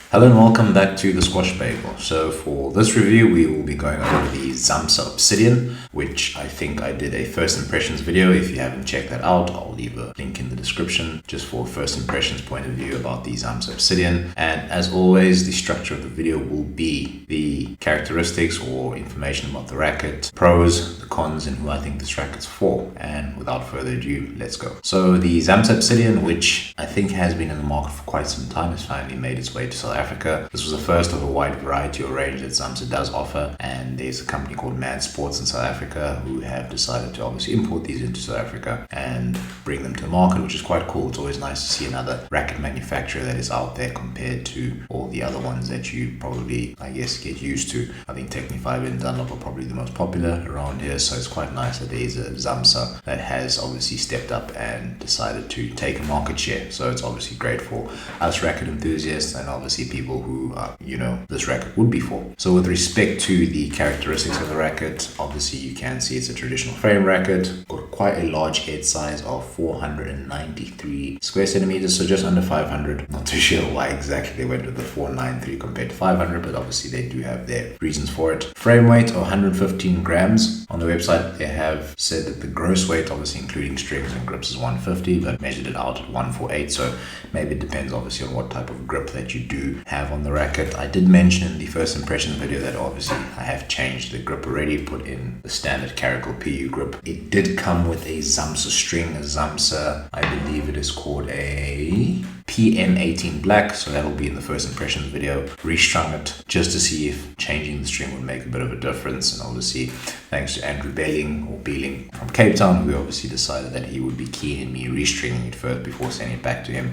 Hello and welcome back to the Squash Bagel. So for this review, we will be going over the Xamsa Obsidian, which I think I did a first impressions video. If you haven't checked that out, I'll leave a link in the description just for first impressions point of view about the Xamsa Obsidian. And as always, the structure of the video will be the characteristics or information about the racket, pros, the cons, and who I think this racket's for. And without further ado, let's go. So the Xamsa Obsidian, which I think has been in the market for quite some time, has finally made its way to South Africa. This was the first of a wide variety or range that Xamsa does offer, and there's a company called Man Sports in South Africa who have decided to obviously import these into South Africa and bring them to the market, which is quite cool. It's always nice to see another racket manufacturer that is out there compared to all the other ones that you probably, I guess, get used to. I think Technifiber and Dunlop are probably the most popular around here, so it's quite nice that there is a Xamsa that has obviously stepped up and decided to take a market share. So it's obviously great for us racket enthusiasts and obviously people who this racket would be for. So with respect to the characteristics of the racket, obviously you can see it's a traditional frame racket, got quite a large head size of 493 square centimeters, so just under 500. Not too sure why exactly they went with the 493 compared to 500, but obviously they do have their reasons for it. Frame weight of 115 grams. On the website they have said that the gross weight, obviously including strings and grips, is 150, but measured it out at 148, so maybe it depends obviously on what type of grip that you do have on the racket. I did mention in the first impressions video that obviously I have changed the grip already, put in the standard Caracal PU grip. It did come with a Xamsa string, a Xamsa, I believe it is called a PM18 black, so that'll be in the first impressions video. Restrung it just to see if changing the string would make a bit of a difference, and obviously thanks to Andrew Beeling from Cape Town, who obviously decided that he would be keen in me restringing it first before sending it back to him.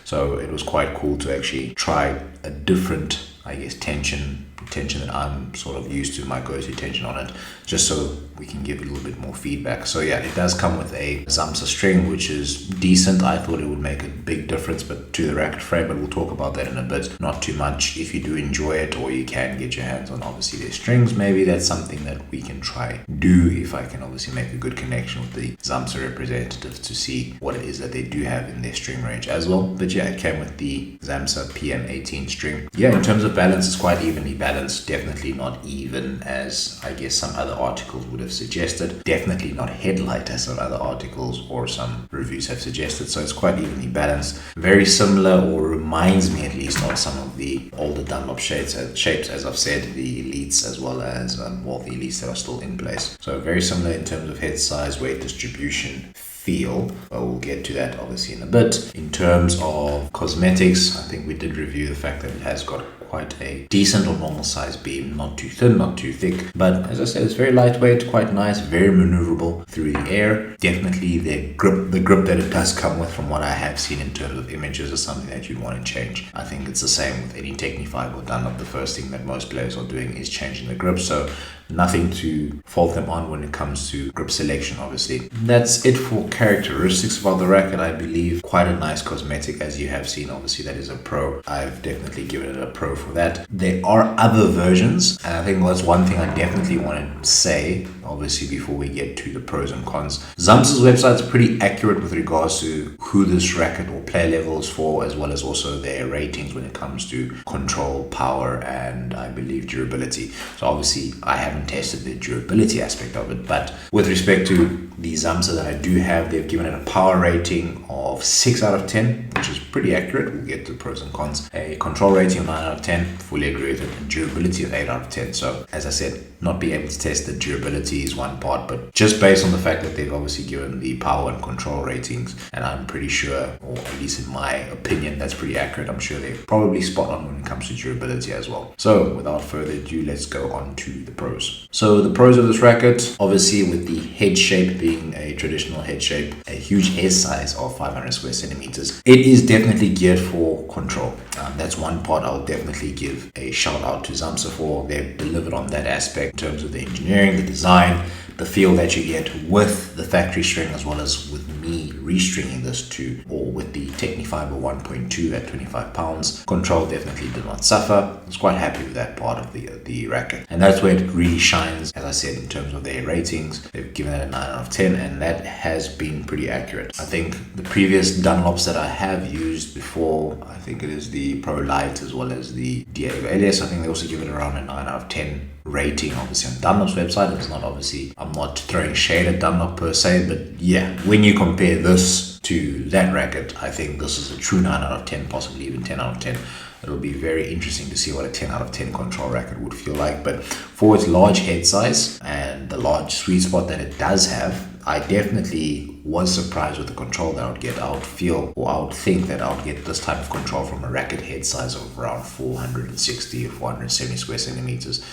So it was quite cool to actually try a different, I guess, tension that I'm sort of used to, my go-to tension on it, just so we can give it a little bit more feedback. So yeah, it does come with a Xamsa string, which is decent. I thought it would make a big difference but to the racket frame, but we'll talk about that in a bit. Not too much. If you do enjoy it, or you can get your hands on obviously their strings, maybe that's something that we can try do if I can obviously make a good connection with the Xamsa representatives to see what it is that they do have in their string range as well. But yeah, it came with the Xamsa PM18 string. Yeah, in terms of balance, it's quite evenly balanced. Definitely not even as I guess some other articles would have suggested. Definitely not headlight as some other articles or some reviews have suggested. So it's quite evenly balanced. Very similar, or reminds me at least, of some of the older Dunlop shapes, as I've said, the Elites as well as the Elites that are still in place. So very similar in terms of head size, weight distribution, feel, but we'll get to that obviously in a bit. In terms of cosmetics, I think we did review the fact that it has got quite a decent or normal size beam, not too thin, not too thick, but as I said, it's very lightweight, quite nice, very maneuverable through the air. Definitely the grip that it does come with, from what I have seen in terms of images, is something that you'd want to change. I think it's the same with any Technifiber or Dunlop. The first thing that most players are doing is changing the grip, so nothing to fault them on when it comes to grip selection, obviously. That's it for characteristics about the racket. I believe quite a nice cosmetic, as you have seen. Obviously that is a pro. I've definitely given it a pro for that. There are other versions, and I think that's one thing I definitely want to say obviously before we get to the pros and cons. Xamsa's website is pretty accurate with regards to who this racket or player level is for, as well as also their ratings when it comes to control, power, and I believe durability. So obviously I haven't tested the durability aspect of it, but with respect to the Xamsa that I do have, they've given it a power rating of 6 out of 10, which is pretty accurate. We'll get to the pros and cons. A control rating of 9 out of 10, fully agree with it, and durability of 8 out of 10. So as I said, not being able to test the durability is one part, but just based on the fact that they've obviously given the power and control ratings, and I'm pretty sure, or at least in my opinion, that's pretty accurate. I'm sure they're probably spot on when it comes to durability as well. So without further ado, let's go on to the pros. So the pros of this racket, obviously with the head shape being a traditional head shape, a huge head size of 500 square centimeters, it is definitely geared for control. That's one part I'll definitely give a shout out to Xamsa for. They've delivered on that aspect in terms of the engineering, the design, the feel that you get with the factory string, as well as with me restringing this to, or with the Technifiber 1.2 at 25 pounds. Control definitely did not suffer. I was quite happy with that part of the racket. And that's where it really shines, as I said, in terms of their ratings. They've given it a 9 out of 10, and that has been pretty accurate. I think the previous Dunlops that I have used before, I think it is the Pro Lite as well as the Diego Elias, I think they also give it around a 9 out of 10 rating. Obviously on Dunlop's website, it's not, obviously, I'm not throwing shade at Dunlop per se, but yeah, when you compare this to that racket, I think this is a true 9 out of 10, possibly even 10 out of 10. It'll be very interesting to see what a 10 out of 10 control racket would feel like. But for its large head size and the large sweet spot that it does have, I definitely was surprised with the control that I would get. I would feel, or I would think that I would get this type of control from a racket head size of around 460 or 470 square centimeters,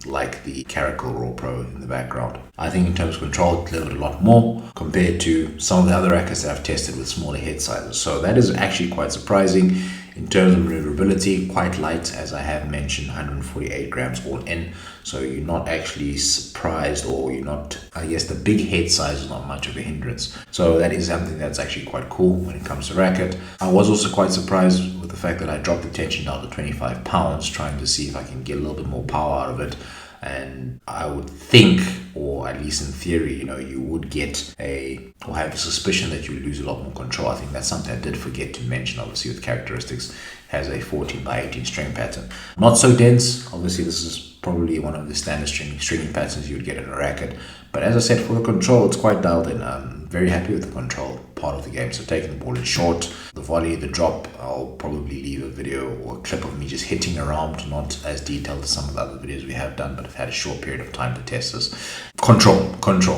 like the Caracal Raw Pro in the background. I think in terms of control, it delivered a lot more compared to some of the other rackets that I've tested with smaller head sizes. So that is actually quite surprising. In terms of maneuverability, quite light, as I have mentioned, 148 grams all in. So you're not actually surprised, or you're not, I guess the big head size is not much of a hindrance. So that is something that's actually quite cool when it comes to racket. I was also quite surprised with the fact that I dropped the tension down to 25 pounds, trying to see if I can get a little bit more power out of it. And I would think, or at least in theory, you would get or have a suspicion that you would lose a lot more control. I think that's something I did forget to mention, obviously, with characteristics. Has a 14 by 18 string pattern. Not so dense. Obviously, this is probably one of the standard stringing patterns you would get in a racket. But as I said, for the control, it's quite dialed in. I'm very happy with the control part of the game. So taking the ball in short, the volley, the drop, I'll probably leave a video or a clip of me just hitting around, not as detailed as some of the other videos we have done, but I've had a short period of time to test this. Control.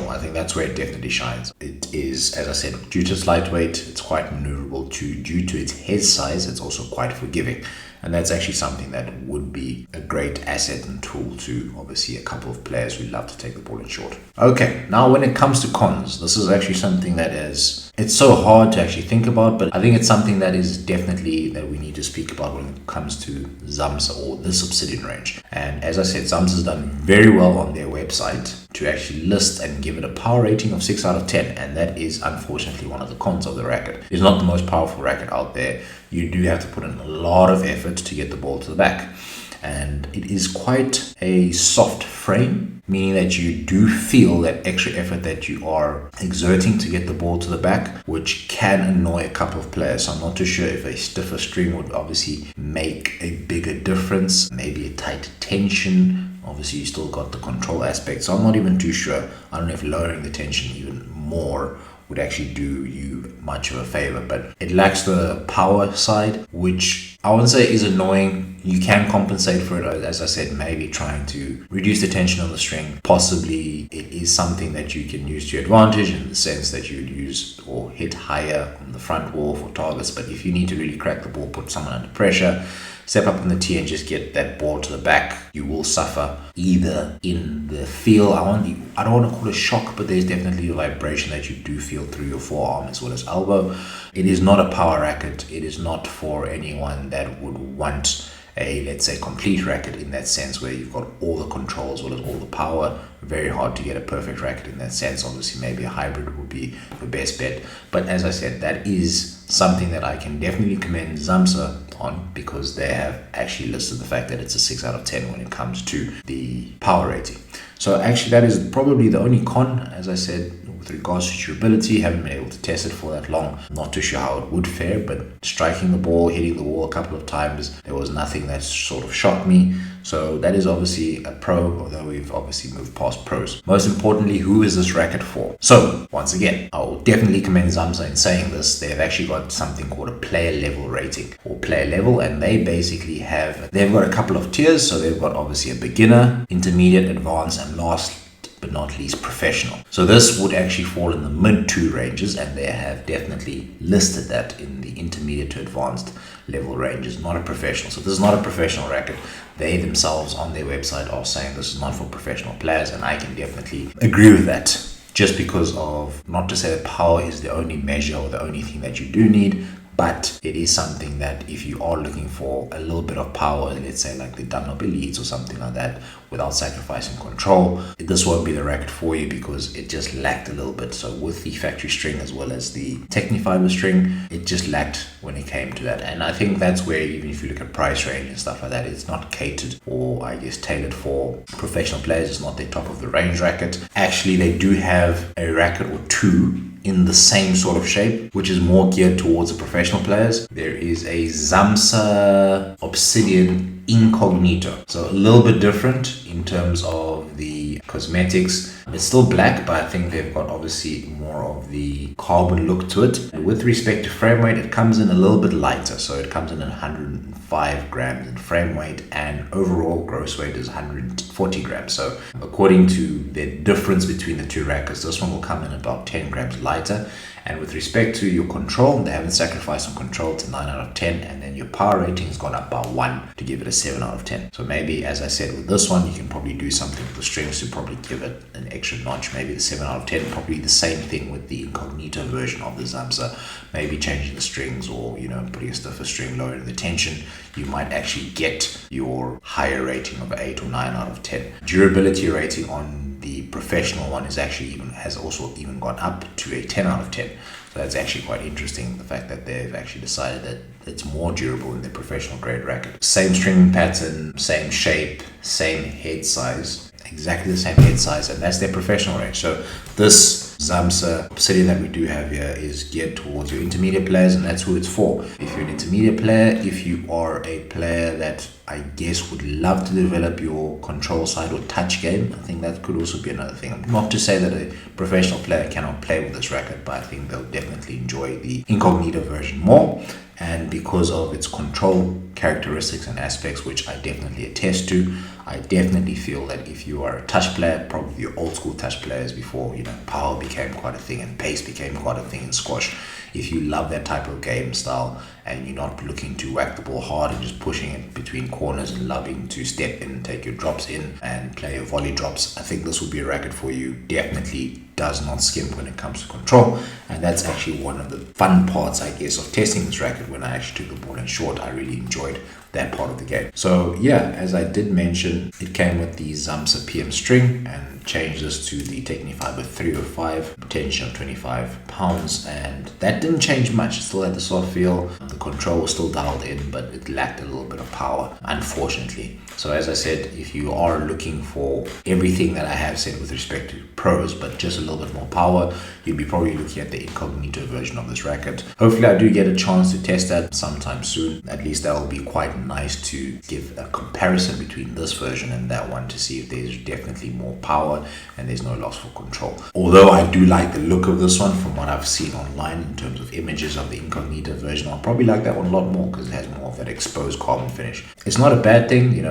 I think that's where it definitely shines. It is, as I said, due to its lightweight, it's quite maneuverable. Due to its head size, it's also quite forgiving. And that's actually something that would be a great asset and tool to, obviously, a couple of players who love to take the ball in short. Okay, now when it comes to cons, this is actually something that it's so hard to actually think about, but I think it's something that is definitely that we need to speak about when it comes to Xamsa or this Obsidian range. And as I said, Xamsa's done very well on their website to actually list and give it a power rating of 6 out of 10, and that is unfortunately one of the cons of the racket. It's not the most powerful racket out there. You do have to put in a lot of effort to get the ball to the back, and it is quite a soft frame, meaning that you do feel that extra effort that you are exerting to get the ball to the back, which can annoy a couple of players. So I'm not too sure if a stiffer string would obviously make a bigger difference, maybe a tight tension. Obviously you still got the control aspect, so I'm not even too sure. I don't know if lowering the tension even more would actually do you much of a favor, but it lacks the power side, which I wouldn't say is annoying. You can compensate for it, as I said, maybe trying to reduce the tension on the string. Possibly it is something that you can use to your advantage in the sense that you would use or hit higher on the front wall for targets. But if you need to really crack the ball, put someone under pressure, step up in the tee and just get that ball to the back, you will suffer either in the feel. I don't want to call it shock, but there's definitely a vibration that you do feel through your forearm as well as elbow. It is not a power racket. It is not for anyone that would want a, let's say, complete racket in that sense, where you've got all the control as well as all the power. Very hard to get a perfect racket in that sense. Obviously, maybe a hybrid would be the best bet. But as I said, that is something that I can definitely commend Xamsa on, because they have actually listed the fact that it's a 6 out of 10 when it comes to the power rating. So actually that is probably the only con, as I said, with regards to durability. Haven't been able to test it for that long. Not too sure how it would fare, but striking the ball, hitting the wall a couple of times, there was nothing that sort of shocked me. So that is obviously a pro, although we've obviously moved past pros. Most importantly, who is this racket for? So once again, I will definitely commend Xamsa in saying this. They've actually got something called a player level rating, or player level, and they've got a couple of tiers. So they've got obviously a beginner, intermediate, advanced, and last but not least professional. So this would actually fall in the mid 2 ranges, and they have definitely listed that in the intermediate to advanced level ranges, not a professional. So this is not a professional racket. They themselves on their website are saying this is not for professional players, and I can definitely agree with that, just because of, not to say that power is the only measure or the only thing that you do need, but it is something that if you are looking for a little bit of power, let's say like the Dunlop Elites or something like that, without sacrificing control, this won't be the racket for you because it just lacked a little bit. So with the factory string as well as the Technifiber string, it just lacked when it came to that. And I think that's where, even if you look at price range and stuff like that, it's not catered, or I guess tailored for professional players. It's not their top of the range racket. Actually, they do have a racket or two in the same sort of shape, which is more geared towards the professional players. There is a Xamsa Obsidian Incognito. So a little bit different in terms of the cosmetics. It's still black, but I think they've got obviously more of the carbon look to it. And with respect to frame weight, it comes in a little bit lighter. So it comes in at 105 grams in frame weight, and overall gross weight is 140 grams. So according to the difference between the two rackets, this one will come in about 10 grams lighter. And with respect to your control, they haven't sacrificed on control to 9 out of 10, and then your power rating has gone up by 1 to give it a 7 out of 10. So maybe, as I said, with this one, you can probably do something with the strings to probably give it an extra notch, maybe the 7 out of 10. Probably the same thing with the Incognito version of the Xamsa, maybe changing the strings, or putting a stiffer string, lowering the tension. You might actually get your higher rating of 8 or 9 out of 10. Durability rating on the professional one has also gone up to a 10 out of 10. So that's actually quite interesting, the fact that they've actually decided that it's more durable in the professional grade racket. Same string pattern, same shape, same head size, exactly the same head size, and that's their professional range. So this Xamsa Obsidian that we do have here is geared towards your intermediate players, and that's who it's for. If you're an intermediate player, if you are a player that I guess would love to develop your control side or touch game, I think that could also be another thing. Not to say that a professional player cannot play with this racket, but I think they'll definitely enjoy the Incognito version more. And because of its control characteristics and aspects, which I definitely attest to, I definitely feel that if you are a touch player, probably your old school touch players before power became quite a thing and pace became quite a thing in squash, if you love that type of game style and you're not looking to whack the ball hard and just pushing it between corners and loving to step in and take your drops in and play your volley drops, I think this will be a racket for you. Definitely does not skimp when it comes to control, and that's actually one of the fun parts, I guess, of testing this racket. When I actually took the ball in short, I really enjoyed that part of the game. So yeah, as I did mention, it came with the Xamsa PM string and changed this to the Technifiber 305, tension of 25 pounds, and that didn't change much. It still had the soft feel, the control was still dialed in, but it lacked a little bit of power, unfortunately. So as I said, if you are looking for everything that I have said with respect to pros, but just a little bit more power, you'd be probably looking at the Incognito version of this racket. Hopefully I do get a chance to test that sometime soon. At least that will be quite nice to give a comparison between this version and that one, to see if there's definitely more power and there's no loss for control. Although I do like the look of this one from what I've seen online in terms of images of the Incognito version, I'll probably like that one a lot more because it has more of that exposed carbon finish. It's not a bad thing,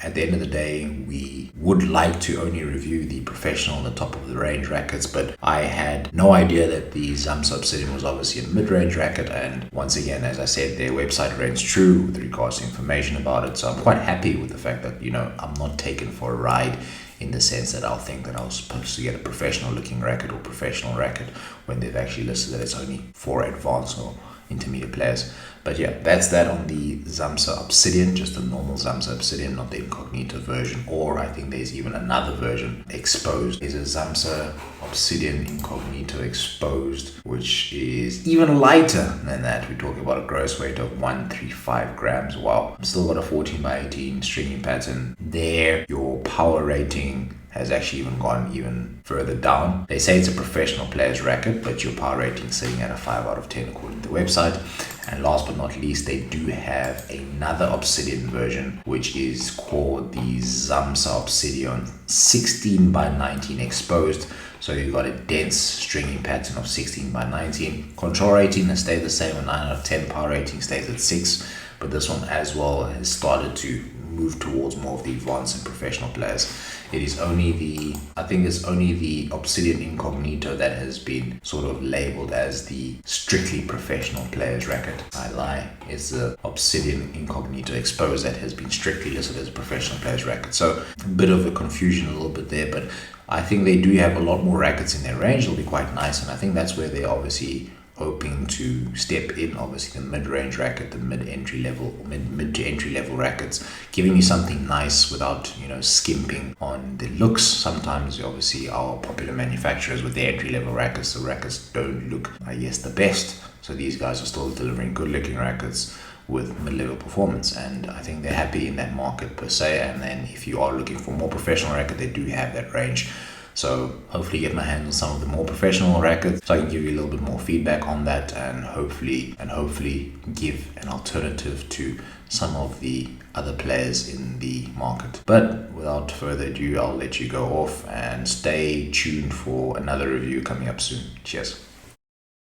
at the end of the day, we would like to only review the professional and the top of the range rackets, but I had no idea that the Xamsa Obsidian was obviously a mid-range racket, and once again, as I said, their website rings true with regards to information about it. So I'm quite happy with the fact that I'm not taken for a ride, in the sense that I'll think that I was supposed to get a professional looking racket or professional racket when they've actually listed that it's only for advanced or intermediate players. But yeah, that's that on the Xamsa Obsidian, just the normal Xamsa Obsidian, not the Incognito version, or I think there's even another version, Exposed. There's a Xamsa Obsidian Incognito Exposed, which is even lighter than that. We're talking about a gross weight of 135 grams. Wow. Still got a 14 by 18 stringing pattern there. Your power rating has actually even gone even further down. They say it's a professional player's racket, but your power rating is sitting at a 5 out of 10 according to the website. And last but not least, they do have another Obsidian version, which is called the Xamsa Obsidian 16 by 19 Exposed. So you've got a dense stringing pattern of 16 by 19. Control rating has stayed the same at 9 out of 10. Power rating stays at 6. But this one as well has started to move towards more of the advanced and professional players. It's only the Obsidian Incognito that has been sort of labeled as the strictly professional players racket. I lie. It's the Obsidian Incognito Exposed that has been strictly listed as a professional players racket. So a bit of a confusion a little bit there, but I think they do have a lot more rackets in their range. It'll be quite nice, and I think that's where they obviously hoping to step in, obviously the mid-range racket, the mid-entry level, mid to entry level rackets, giving you something nice without, skimping on the looks. Sometimes obviously our popular manufacturers with their entry level rackets, the rackets don't look, I guess, the best. So these guys are still delivering good looking rackets with mid-level performance, and I think they're happy in that market per se. And then if you are looking for more professional racket, they do have that range. So hopefully get my hands on some of the more professional rackets so I can give you a little bit more feedback on that, and hopefully give an alternative to some of the other players in the market. But without further ado, I'll let you go off and stay tuned for another review coming up soon. Cheers.